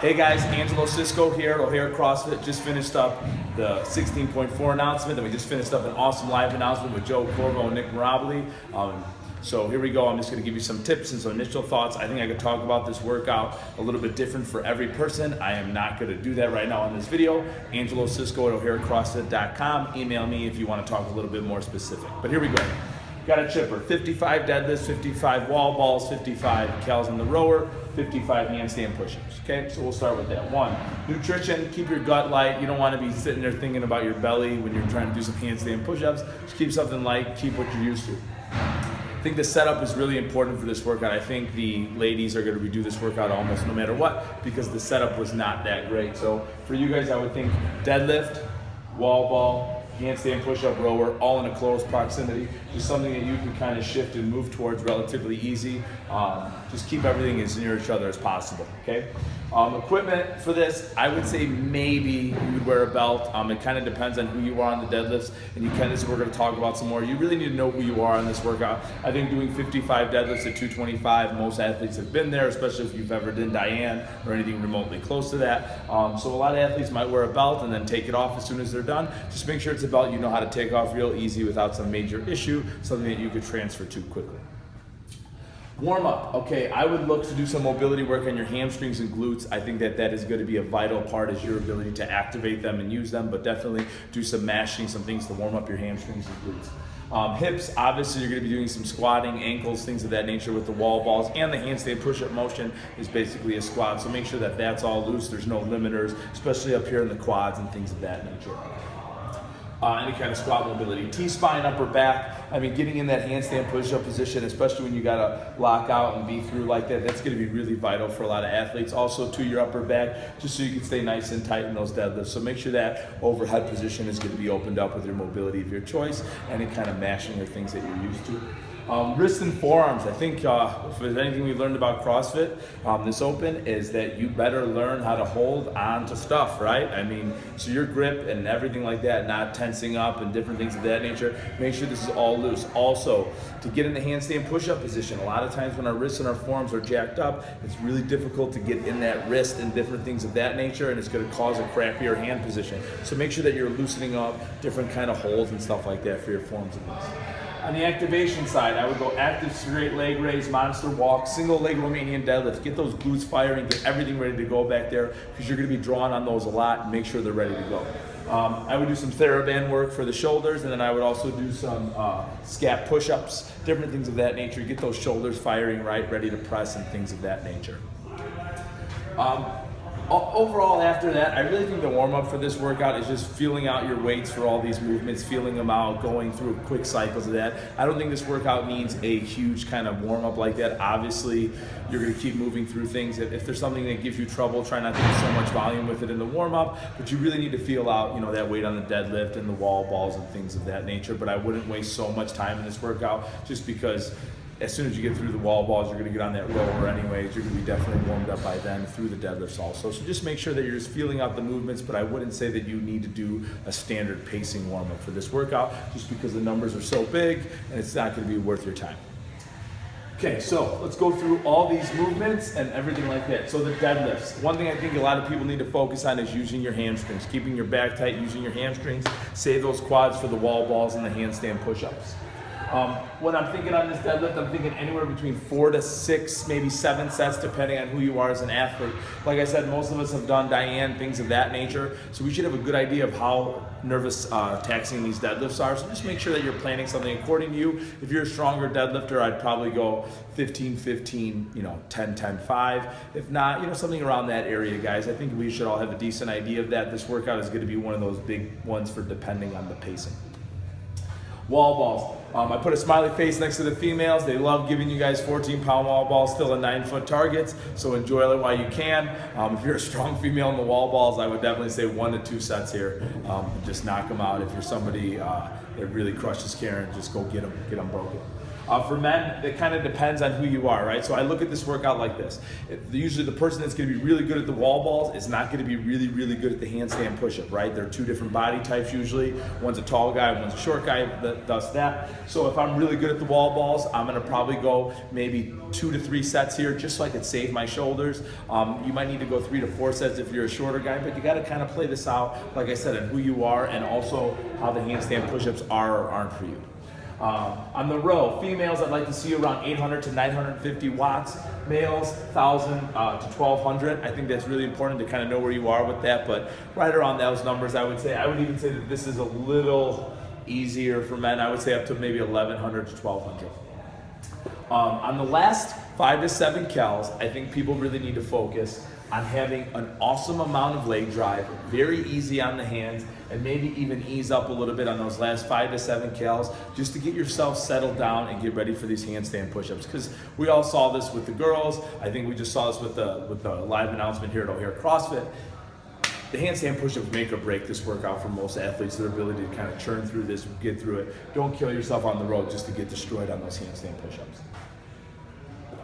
Hey guys, Angelo Cisco here at O'Hare CrossFit. Just finished up the 16.4 announcement, and we just finished up an awesome live announcement with Joe Corvo and Nick Mirabili. So here we go. I'm just going to give you some tips and some initial thoughts. I think I could talk about this workout a little bit different for every person. I am not going to do that right now on this video. Angelo Cisco at O'HareCrossFit.com. Email me if you want to talk a little bit more specific. But here we go. Got a chipper, 55 deadlifts, 55 wall balls, 55 cals on the rower, 55 handstand push-ups. Okay, so we'll start with that. 1, nutrition, keep your gut light. You don't want to be sitting there thinking about your belly when you're trying to do some handstand push-ups. Just keep something light, keep what you're used to. I think the setup is really important for this workout. I think the ladies are going to redo this workout almost no matter what because the setup was not that great. So for you guys, I would think deadlift, wall ball, handstand push-up rower, all in a close proximity. Just something that you can kind of shift and move towards relatively easy. Just keep everything as near each other as possible, okay? Equipment for this, I would say maybe you would wear a belt. It kind of depends on who you are on the deadlifts, and you can, this we're going to talk about some more. You really need to know who you are on this workout. I think doing 55 deadlifts at 225, most athletes have been there, especially if you've ever done Diane or anything remotely close to that. So a lot of athletes might wear a belt and then take it off as soon as they're done. Just make sure it's a belt you know how to take off real easy without some major issue, something that you could transfer to quickly. Warm up, okay, I would look to do some mobility work on your hamstrings and glutes. I think that that is going to be a vital part is your ability to activate them and use them, but definitely do some mashing, some things to warm up your hamstrings and glutes. Hips, obviously you're going to be doing some squatting, ankles, things of that nature with the wall balls, and the handstand push-up motion is basically a squat, so make sure that that's all loose, there's no limiters, especially up here in the quads and things of that nature. Any kind of squat mobility. T-spine, upper back. I mean, getting in that handstand push-up position, especially when you gotta lock out and be through like that, that's gonna be really vital for a lot of athletes. Also to your upper back, just so you can stay nice and tight in those deadlifts. So make sure that overhead position is gonna be opened up with your mobility of your choice, any kind of mashing or things that you're used to. Wrists and forearms. I think if there's anything we learned about CrossFit this open is that you better learn how to hold on to stuff, right? I mean, so your grip and everything like that, not tensing up and different things of that nature, make sure this is all loose. Also, to get in the handstand push-up position, a lot of times when our wrists and our forearms are jacked up, it's really difficult to get in that wrist and different things of that nature, and it's gonna cause a crappier hand position. So make sure that you're loosening up different kind of holds and stuff like that for your forms of this. On the activation side, I would go active straight leg raise, monster walk, single leg Romanian deadlift. Get those glutes firing, get everything ready to go back there because you're going to be drawing on those a lot and make sure they're ready to go. I would do some TheraBand work for the shoulders, and then I would also do some scap push-ups, different things of that nature. Get those shoulders firing right, ready to press and things of that nature. Overall, after that, I really think the warm-up for this workout is just feeling out your weights for all these movements, feeling them out, going through quick cycles of that. I don't think this workout needs a huge kind of warm-up like that. Obviously, you're going to keep moving through things. If there's something that gives you trouble, try not to do so much volume with it in the warm-up, but you really need to feel out, you know, that weight on the deadlift and the wall balls and things of that nature. But I wouldn't waste so much time in this workout just because as soon as you get through the wall balls, you're going to get on that rower anyways. You're going to be definitely warmed up by then through the deadlifts also. So just make sure that you're just feeling out the movements, but I wouldn't say that you need to do a standard pacing warm-up for this workout just because the numbers are so big and it's not going to be worth your time. Okay, so let's go through all these movements and everything like that. So the deadlifts. One thing I think a lot of people need to focus on is using your hamstrings, keeping your back tight, using your hamstrings. Save those quads for the wall balls and the handstand push-ups. When I'm thinking on this deadlift, I'm thinking anywhere between 4 to 6, maybe 7 sets, depending on who you are as an athlete. Like I said, most of us have done Diane, things of that nature, so we should have a good idea of how nervous taxing these deadlifts are. So just make sure that you're planning something according to you. If you're a stronger deadlifter, I'd probably go 15-15, 10-10-5. If not, something around that area, guys. I think we should all have a decent idea of that. This workout is going to be one of those big ones for depending on the pacing. Wall balls. I put a smiley face next to the females. They love giving you guys 14-pound wall balls, still at 9-foot targets, so enjoy it while you can. If you're a strong female in the wall balls, I would definitely say 1 to 2 sets here. Just knock them out. If you're somebody that really crushes Karen, just go get them broken. For men, it kind of depends on who you are, right? So I look at this workout like this. Usually the person that's going to be really good at the wall balls is not going to be really, really good at the handstand push-up, right? They're two different body types usually. One's a tall guy, one's a short guy that does that. So if I'm really good at the wall balls, I'm going to probably go maybe 2 to 3 sets here just so I can save my shoulders. You might need to go 3 to 4 sets if you're a shorter guy, but you got to kind of play this out, like I said, on who you are and also how the handstand push-ups are or aren't for you. On the row, females, I'd like to see around 800 to 950 watts. Males, 1,000 to 1,200. I think that's really important to kind of know where you are with that, but right around those numbers, I would say. I would even say that this is a little easier for men. I would say up to maybe 1,100 to 1,200. On the last 5 to 7 cals, I think people really need to focus on having an awesome amount of leg drive, very easy on the hands, and maybe even ease up a little bit on those last 5 to 7 cals just to get yourself settled down and get ready for these handstand push-ups. Because we all saw this with the girls. I think we just saw this with the live announcement here at O'Hare CrossFit. The handstand push-ups make or break this workout for most athletes, their ability to kind of churn through this, get through it. Don't kill yourself on the road just to get destroyed on those handstand push-ups.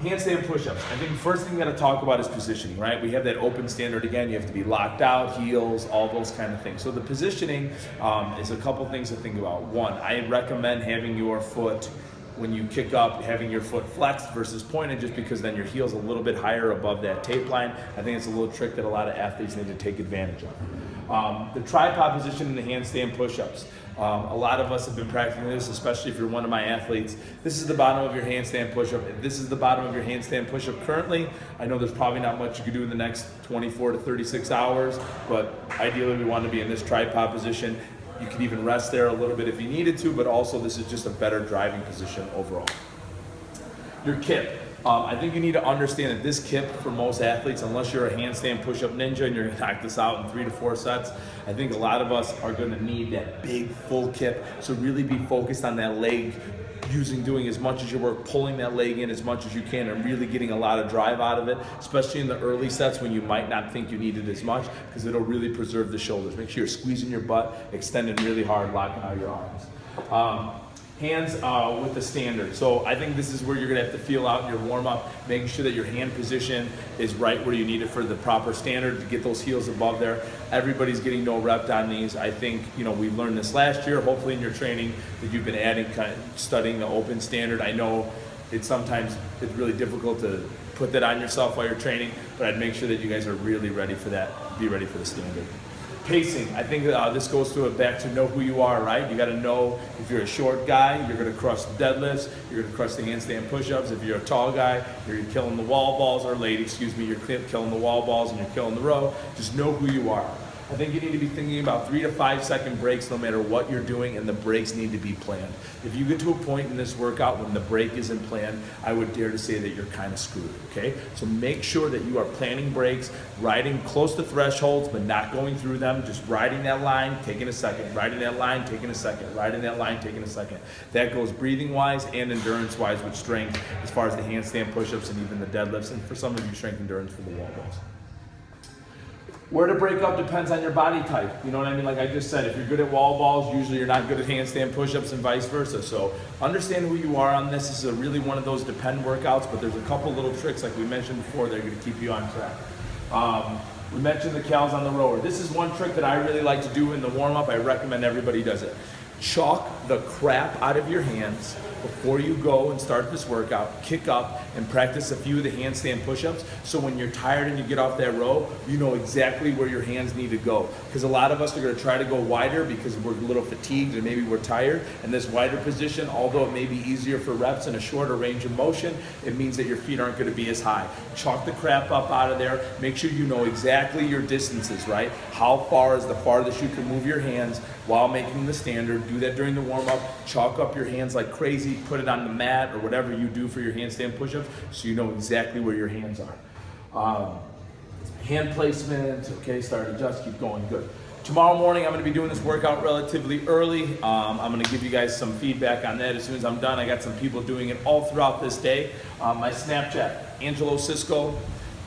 Handstand push-ups. I think the first thing we got to talk about is positioning, right? We have that open standard again. You have to be locked out, heels, all those kind of things. So the positioning is a couple things to think about. One, I recommend having your foot, when you kick up, having your foot flexed versus pointed, just because then your heel's a little bit higher above that tape line. I think it's a little trick that a lot of athletes need to take advantage of. The tripod position in the handstand push-ups. A lot of us have been practicing this, especially if you're one of my athletes. This is the bottom of your handstand push-up. If this is the bottom of your handstand push-up currently, I know there's probably not much you can do in the next 24 to 36 hours, but ideally we want to be in this tripod position. You could even rest there a little bit if you needed to, but also this is just a better driving position overall. Your kip. I think you need to understand that this kip for most athletes, unless you're a handstand push-up ninja and you're gonna knock this out in 3 to 4 sets, I think a lot of us are gonna need that big full kip. So really be focused on that leg, doing as much as your work, pulling that leg in as much as you can and really getting a lot of drive out of it, especially in the early sets when you might not think you need it as much, because it'll really preserve the shoulders. Make sure you're squeezing your butt, extending really hard, locking out your arms. Hands with the standard. So I think this is where you're gonna have to feel out your warm up, making sure that your hand position is right where you need it for the proper standard to get those heels above there. Everybody's getting no rep on these. I think, we learned this last year, hopefully in your training that you've been studying the open standard. I know sometimes it's really difficult to put that on yourself while you're training, but I'd make sure that you guys are really ready for that, be ready for the standard. Pacing, I think this goes back to know who you are, right? You got to know if you're a short guy, you're going to crush the deadlifts, you're going to crush the handstand push-ups. If you're a tall guy, you're killing the wall balls, or lady, you're killing the wall balls and you're killing the row. Just know who you are. I think you need to be thinking about 3 to 5 second breaks no matter what you're doing, and the breaks need to be planned. If you get to a point in this workout when the break isn't planned, I would dare to say that you're kind of screwed, okay? So make sure that you are planning breaks, riding close to thresholds, but not going through them, just riding that line, taking a second, riding that line, taking a second, riding that line, taking a second. That goes breathing-wise and endurance-wise with strength as far as the handstand push-ups and even the deadlifts, and for some of you, strength endurance for the wall balls. Where to break up depends on your body type. You know what I mean? Like I just said, if you're good at wall balls, usually you're not good at handstand push-ups and vice versa. So understand who you are on this. This is really one of those depend workouts, but there's a couple little tricks like we mentioned before that are going to keep you on track. We mentioned the cals on the rower. This is one trick that I really like to do in the warm-up. I recommend everybody does it. Chalk the crap out of your hands before you go and start this workout. Kick up and practice a few of the handstand push-ups, so when you're tired and you get off that row, you know exactly where your hands need to go. Because a lot of us are going to try to go wider because we're a little fatigued and maybe we're tired. And this wider position, although it may be easier for reps and a shorter range of motion, it means that your feet aren't going to be as high. Chalk the crap up out of there. Make sure you know exactly your distances, right? How far is the farthest you can move your hands while making the standard. Do that during the warm-up. Chalk up your hands like crazy. Put it on the mat or whatever you do for your handstand push-ups so you know exactly where your hands are. Hand placement, okay, start, adjust, keep going, good. Tomorrow morning I'm going to be doing this workout relatively early. I'm going to give you guys some feedback on that as soon as I'm done. I got some people doing it all throughout this day. My Snapchat, Angelo Cisco,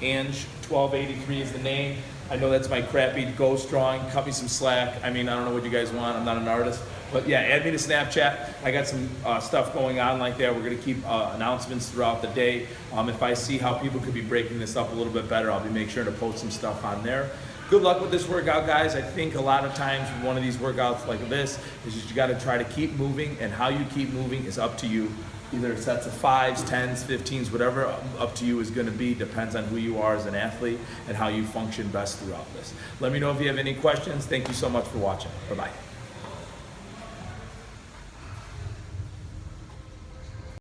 Ange1283 is the name. I know that's my crappy ghost drawing. Cut me some slack. I mean, I don't know what you guys want. I'm not an artist. But yeah, add me to Snapchat. I got some stuff going on like that. We're going to keep announcements throughout the day. If I see how people could be breaking this up a little bit better, I'll be make sure to post some stuff on there. Good luck with this workout, guys. I think a lot of times with one of these workouts like this is just you got to try to keep moving, and how you keep moving is up to you. Either sets of 5s, 10s, 15s, whatever up to you is going to be, depends on who you are as an athlete and how you function best throughout this. Let me know if you have any questions. Thank you so much for watching. Bye-bye.